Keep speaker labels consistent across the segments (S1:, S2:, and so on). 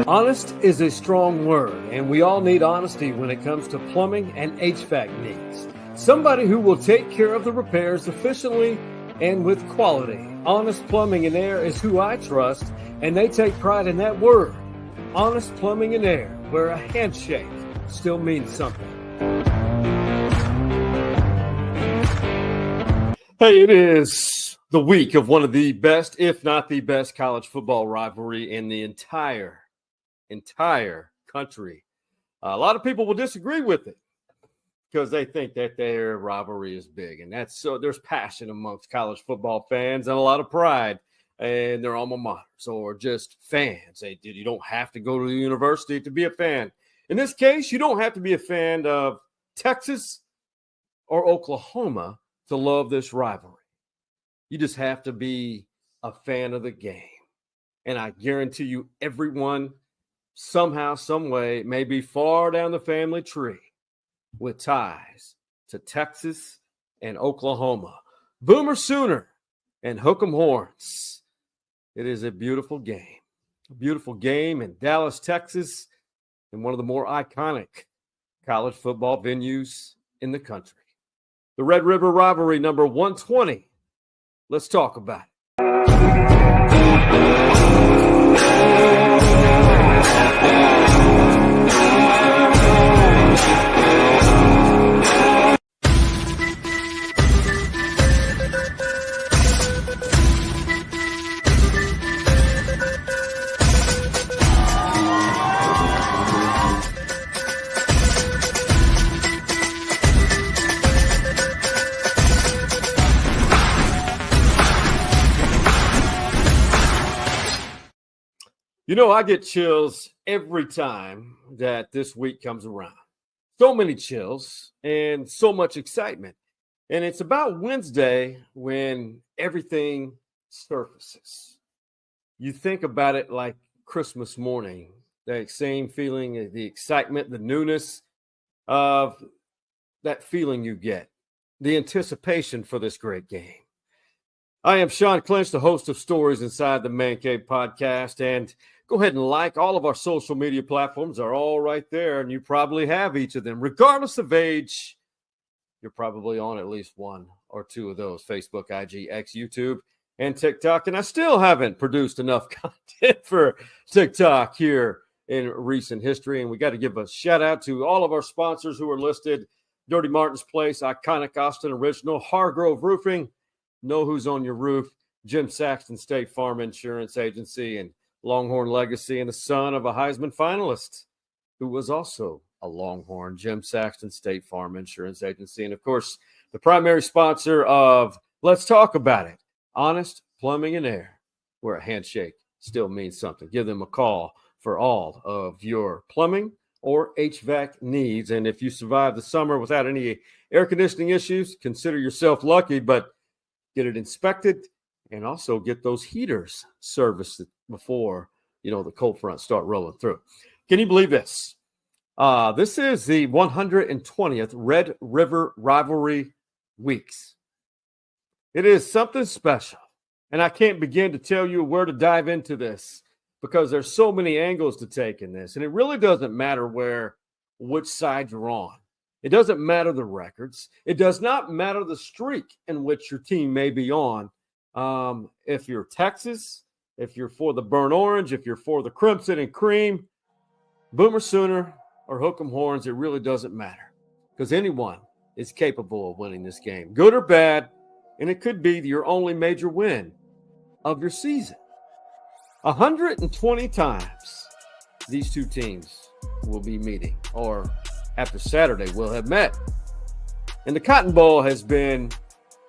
S1: Honest is a strong word, and we all need honesty when it comes to plumbing and HVAC needs. Somebody who will take care of the repairs efficiently and with quality. Honest Plumbing and Air is who I trust, and they take pride in that word. Honest Plumbing and Air, where a handshake still means something. Hey, it is the week of one of the best, if not the best, college football rivalry in the entire country. A lot of people will disagree with it because they think that their rivalry is big, and that's so there's passion amongst college football fans and a lot of pride in their alma maters or just fans. You don't have to go to the university to be a fan. In this case, you don't have to be a fan of Texas or Oklahoma to love this rivalry. You just have to be a fan of the game. And I guarantee you everyone somehow, some way, may be far down the family tree with ties to Texas and Oklahoma. Boomer Sooner and Hook 'em Horns. It is a beautiful game in Dallas, Texas, and one of the more iconic college football venues in the country. The Red River Rivalry number 120. Let's talk about it. You know, I get chills every time that this week comes around. So many chills and so much excitement. And it's about Wednesday when everything surfaces. You think about it like Christmas morning, that same feeling, the excitement, the newness of that feeling you get, the anticipation for this great game. I am Sean Clinch, the host of Stories Inside the Man Cave podcast, and go ahead and like all of our social media platforms. Are all right there, and you probably have each of them. Regardless of age, you're probably on at least one or two of those: Facebook, IG, X, YouTube, and TikTok. And I still haven't produced enough content for TikTok here in recent history. And we got to give a shout out to all of our sponsors who are listed: Dirty Martin's Place, Iconic Austin Original, Hargrove Roofing, Know Who's on Your Roof, Jim Saxton State Farm Insurance Agency, and Longhorn Legacy, and the son of a Heisman finalist who was also a Longhorn, Jim Saxton State Farm Insurance Agency. And, of course, the primary sponsor of Let's Talk About It, Honest Plumbing and Air, where a handshake still means something. Give them a call for all of your plumbing or HVAC needs. And if you survive the summer without any air conditioning issues, consider yourself lucky, but get it inspected and also get those heaters serviced before, the cold fronts start rolling through. Can you believe this? This is the 120th Red River Rivalry Weeks. It is something special, and I can't begin to tell you where to dive into this because there's so many angles to take in this, and it really doesn't matter which side you're on. It doesn't matter the records. It does not matter the streak in which your team may be on. If you're Texas, if you're for the burnt orange, if you're for the crimson and cream, Boomer Sooner or Hook 'em Horns, it really doesn't matter because anyone is capable of winning this game, good or bad, and it could be your only major win of your season. 120 times these two teams will be meeting, or after Saturday will have met. And the Cotton Bowl has been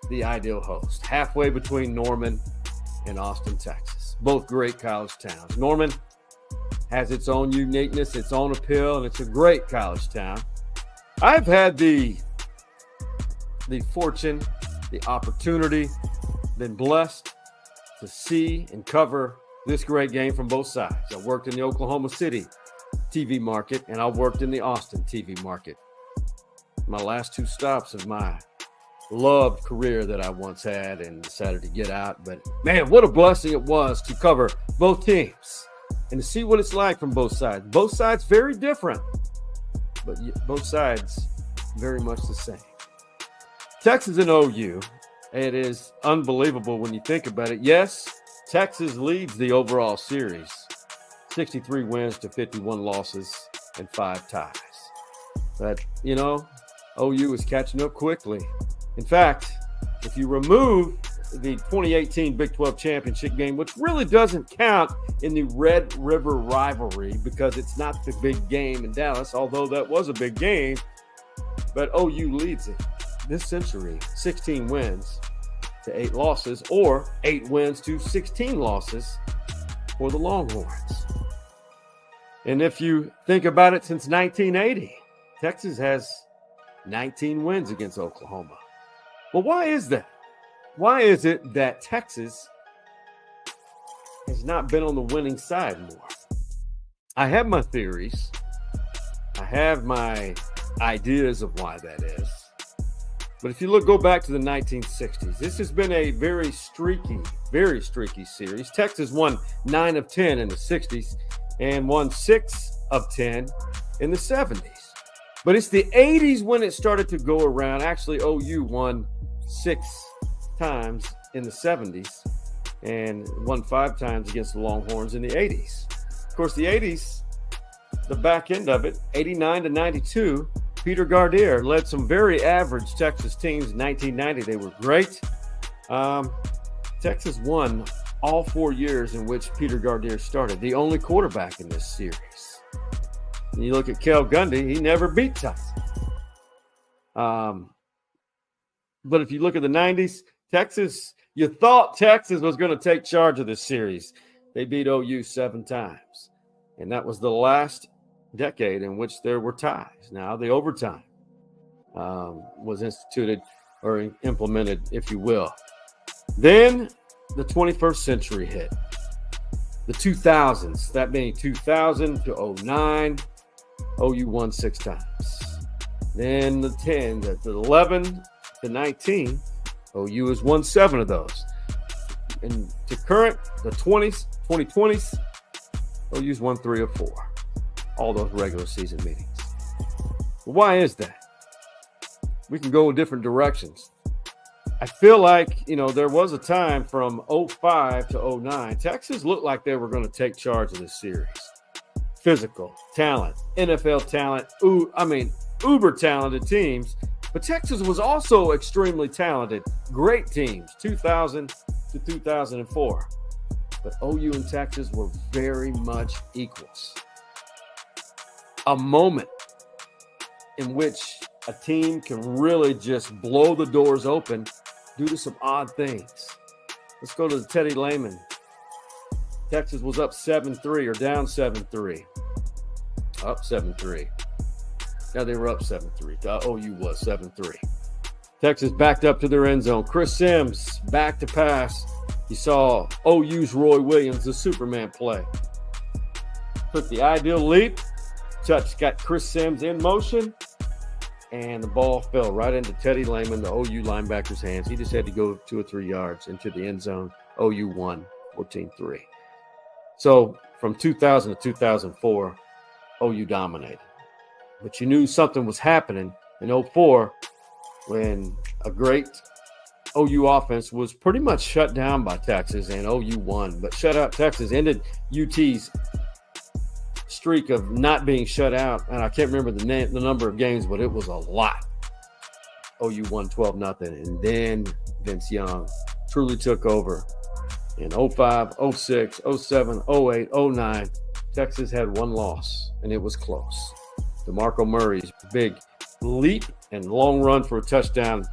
S1: the ideal host, halfway between Norman and Austin, Texas. Both great college towns. Norman has its own uniqueness, its own appeal, and it's a great college town. I've had the fortune, the opportunity, been blessed to see and cover this great game from both sides. I worked in the Oklahoma City TV market, and I worked in the Austin TV market. My last two stops of my loved career that I once had and decided to get out. But, man, what a blessing it was to cover both teams. and to see what it's like from both sides. Both sides very different, but both sides very much the same. Texas and OU, it is unbelievable when you think about it. Yes, Texas leads the overall series, 63 wins to 51 losses and 5 ties. But, OU is catching up quickly. In fact, if you remove the 2018 Big 12 championship game, which really doesn't count in the Red River Rivalry because it's not the big game in Dallas, although that was a big game, but OU leads it this century, 16 wins to 8 losses, or 8 wins to 16 losses for the Longhorns. And if you think about it, since 1980, Texas has 19 wins against Oklahoma. Well, why is that? Why is it that Texas has not been on the winning side more? I have my theories. I have my ideas of why that is. But if you go back to the 1960s, this has been a very streaky series. Texas won 9 of 10 in the 60s and won 6 of 10 in the 70s. But it's the 80s when it started to go around. Actually, OU won 6 times in the 70s and won 5 times against the Longhorns in the 80s. Of course, the 80s, the back end of it, 89 to 92, Peter Gardere led some very average Texas teams. In 1990, they were great. Texas won all 4 years in which Peter Gardere started, the only quarterback in this series. And you look at Kel Gundy, he never beat Texas. But if you look at the 90s, Texas, you thought Texas was going to take charge of this series. They beat OU 7 times. And that was the last decade in which there were ties. Now, the overtime was instituted or implemented, if you will. Then the 21st century hit. The 2000s, that being 2000 to 09, OU won 6 times. Then the 10, the 11 to 19, OU has won 7 of those. And to current, the 2020s, OU's won 3 of 4. All those regular season meetings. Why is that? We can go in different directions. I feel like, there was a time from 05 to 09, Texas looked like they were going to take charge of this series. Physical, talent, NFL talent, uber talented teams. But Texas was also extremely talented. Great teams, 2000 to 2004. But OU and Texas were very much equals. A moment in which a team can really just blow the doors open due to some odd things. Let's go to the Teddy Lehman. Texas was up 7-3 or down 7-3. Up 7-3. Now they were up 7-3. OU was 7-3. Texas backed up to their end zone. Chris Sims back to pass. You saw OU's Roy Williams, the Superman play. Took the ideal leap. Got Chris Sims in motion, and the ball fell right into Teddy Lehman, the OU linebacker's hands. He just had to go 2 or 3 yards into the end zone. OU won 14-3. So from 2000 to 2004, OU dominated. But you knew something was happening in 2004 when a great OU offense was pretty much shut down by Texas, and OU won. But shut out Texas ended UT's streak of not being shut out, and I can't remember the number of games, but it was a lot. OU won 12-0, and then Vince Young truly took over. In 05, 06, 07, 08, 09, Texas had 1 loss, and it was close. DeMarco Murray's big leap and long run for a touchdown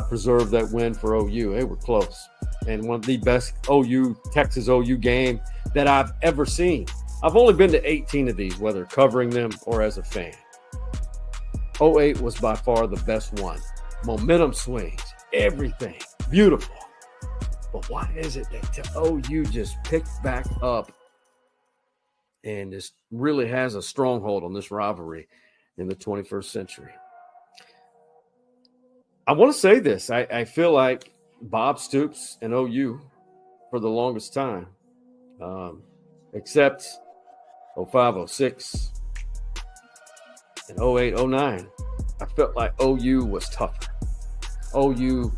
S1: preserved that win for OU. They were close, and one of the best Texas OU game that I've ever seen. I've only been to 18 of these, whether covering them or as a fan. 08 was by far the best one. Momentum swings, everything, beautiful. But why is it that OU just picked back up and just really has a stronghold on this rivalry in the 21st century? I want to say this. I feel like Bob Stoops and OU, for the longest time, except 05, 06, and 08, 09. I felt like OU was tougher. OU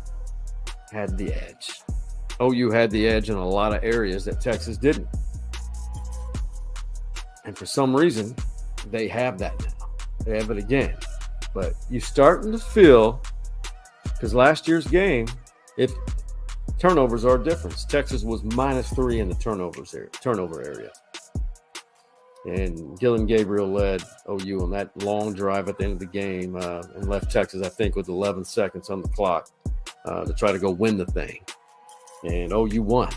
S1: had the edge. OU had the edge in a lot of areas that Texas didn't. And for some reason, they have that now. They have it again. But you're starting to feel, because last year's game, if turnovers are a difference. Texas was -3 in the turnover area. And Gillen Gabriel led OU on that long drive at the end of the game and left Texas, I think, with 11 seconds on the clock to try to go win the thing. And OU won.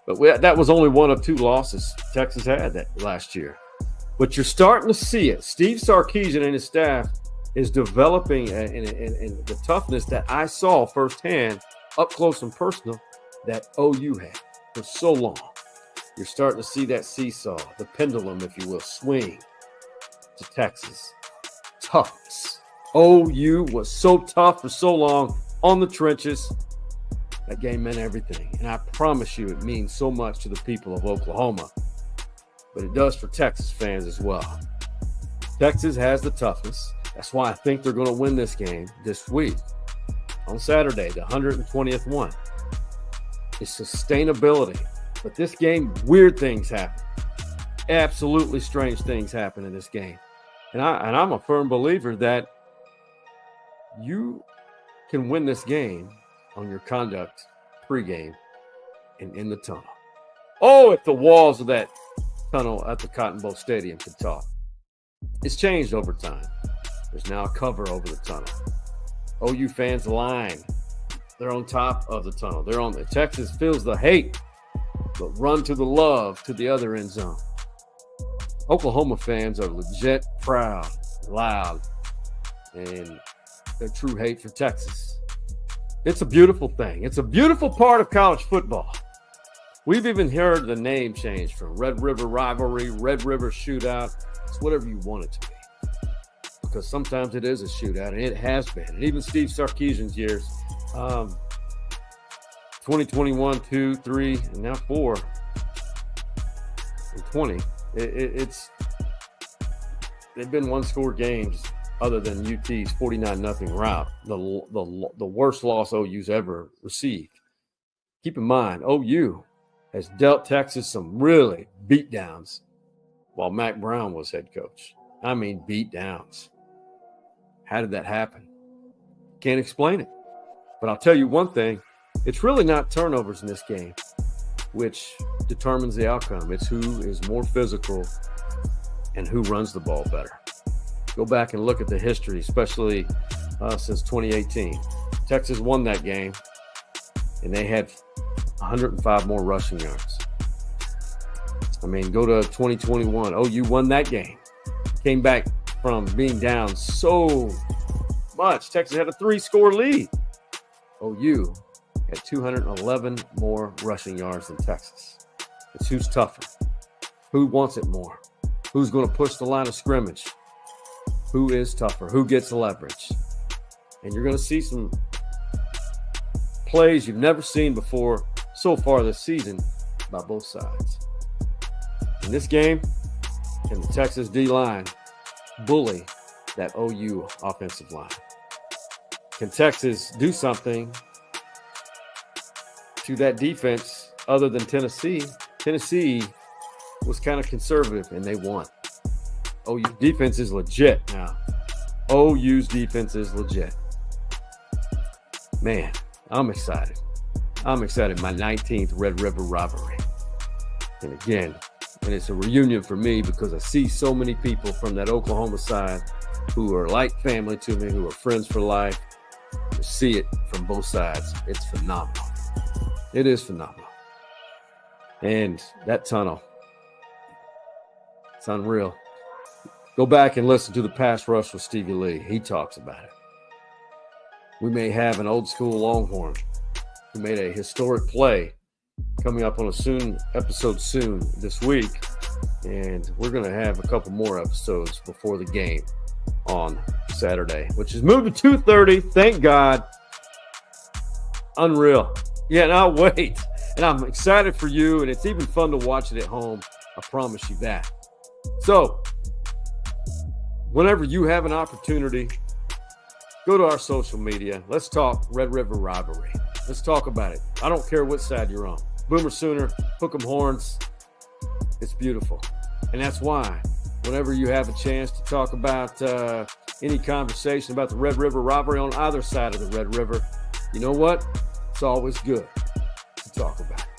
S1: But that was only one of 2 losses Texas had that last year. But you're starting to see it. Steve Sarkisian and his staff is developing in the toughness that I saw firsthand, up close and personal, that OU had for so long. You're starting to see that seesaw, the pendulum, if you will, swing to Texas. Toughness. OU was so tough for so long on the trenches. That game meant everything. And I promise you it means so much to the people of Oklahoma. But it does for Texas fans as well. Texas has the toughness. That's why I think they're going to win this game this week. On Saturday, the 120th one. It's sustainability. But this game, weird things happen. Absolutely strange things happen in this game. And I'm a firm believer that you can win this game on your conduct pregame and in the tunnel. Oh, if the walls of that tunnel at the Cotton Bowl Stadium could talk. It's changed over time. There's now a cover over the tunnel. OU fans line. They're on top of the tunnel. They're on the Texas feels the hate, but run to the love to the other end zone. Oklahoma fans are legit proud, loud, and their true hate for Texas. It's a beautiful thing. It's a beautiful part of college football. We've even heard the name change from Red River Rivalry, Red River Shootout. It's whatever you want it to be. Because sometimes it is a shootout, and it has been. And even Steve Sarkisian's years, 2021, 2, 3, and now 4, and 20. They've been one-score games other than UT's 49-0 rout, the worst loss OU's ever received. Keep in mind, OU has dealt Texas some really beatdowns while Mac Brown was head coach. I mean, beatdowns. How did that happen? Can't explain it. But I'll tell you one thing. It's really not turnovers in this game which determines the outcome. It's who is more physical and who runs the ball better. Go back and look at the history, especially since 2018. Texas won that game, and they had 105 more rushing yards. I mean, go to 2021. OU won that game. Came back from being down so much. Texas had a 3-score lead. OU had 211 more rushing yards than Texas. It's who's tougher. Who wants it more? Who's going to push the line of scrimmage? Who is tougher? Who gets leverage? And you're going to see some plays you've never seen before so far this season by both sides. In this game, can the Texas D-line bully that OU offensive line? Can Texas do something to that defense other than Tennessee? Tennessee was kind of conservative, and they won. OU's defense is legit now. OU's defense is legit. Man, I'm excited. I'm excited. My 19th Red River Rivalry. And again, and it's a reunion for me because I see so many people from that Oklahoma side who are like family to me, who are friends for life. To see it from both sides, it's phenomenal. It is phenomenal. And that tunnel, it's unreal. Go back and listen to the pass rush with Stevie Lee. He talks about it. We may have an old school Longhorn who made a historic play coming up on a episode soon this week. And we're going to have a couple more episodes before the game on Saturday, which is moved to 2:30. Thank God. Unreal. Yeah, now wait. And I'm excited for you, and it's even fun to watch it at home. I promise you that. So, whenever you have an opportunity, go to our social media. Let's talk Red River Rivalry. Let's talk about it. I don't care what side you're on. Boomer Sooner, Hook 'em Horns. It's beautiful. And that's why whenever you have a chance to talk about any conversation about the Red River Rivalry on either side of the Red River, you know what? It's always good to talk about it.